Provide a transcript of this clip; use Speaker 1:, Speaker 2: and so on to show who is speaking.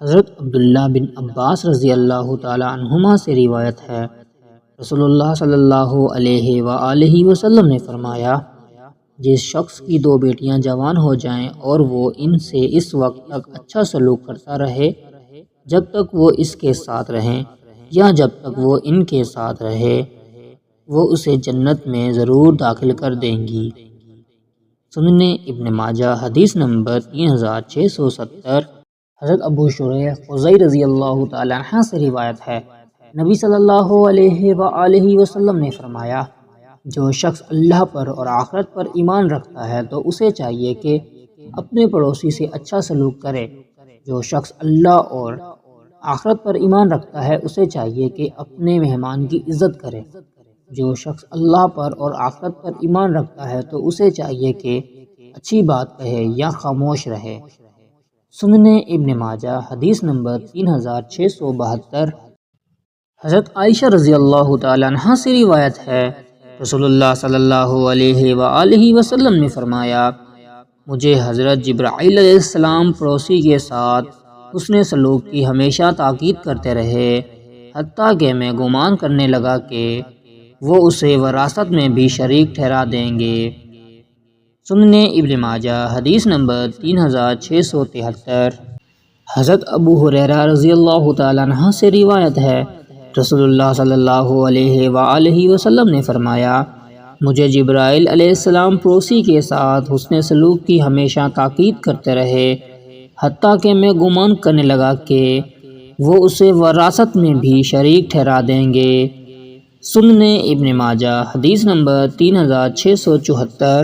Speaker 1: حضرت عبداللہ بن عباس رضی اللہ تعالی عنہما سے روایت ہے، رسول اللہ صلی اللہ علیہ وآلہ وسلم نے فرمایا، جس شخص کی 2 بیٹیاں جوان ہو جائیں اور وہ ان سے اس وقت تک اچھا سلوک کرتا رہے جب تک وہ اس کے ساتھ رہیں یا جب تک وہ ان کے ساتھ رہے، وہ اسے جنت میں ضرور داخل کر دیں گی۔ سنن ابن ماجہ حدیث نمبر 3670۔ حضرت ابو شریح خزئی رضی اللہ تعالی عنہ سے روایت ہے، نبی صلی اللہ علیہ وآلہ وسلم نے فرمایا، جو شخص اللہ پر اور آخرت پر ایمان رکھتا ہے تو اسے چاہیے کہ اپنے پڑوسی سے اچھا سلوک کرے۔ جو شخص اللہ اور آخرت پر ایمان رکھتا ہے اسے چاہیے کہ اپنے مہمان کی عزت کرے۔ جو شخص اللہ پر اور آخرت پر ایمان رکھتا ہے تو اسے چاہیے کہ اچھی بات کہے یا خاموش رہے۔ سنن ابن ماجہ حدیث نمبر 3672۔ حضرت عائشہ رضی اللہ تعالی عنہ سے روایت ہے، رسول اللہ صلی اللہ علیہ وآلہ وسلم نے فرمایا، مجھے حضرت جبرائیل علیہ السلام پڑوسی کے ساتھ حسن سلوک کی ہمیشہ تاکید کرتے رہے، حتیٰ کہ میں گمان کرنے لگا کہ وہ اسے وراثت میں بھی شریک ٹھہرا دیں گے۔ سنن ابن ماجہ حدیث نمبر 3673۔ حضرت ابو ہریرہ رضی اللہ تعالی عنہ سے روایت ہے، رسول اللہ صلی اللہ علیہ وآلہ وسلم نے فرمایا، مجھے جبرائیل علیہ السلام پڑوسی کے ساتھ حسن سلوک کی ہمیشہ تاکید کرتے رہے، حتیٰ کہ میں گمان کرنے لگا کہ وہ اسے وراثت میں بھی شریک ٹھہرا دیں گے۔ سنن ابن ماجہ حدیث نمبر 3674۔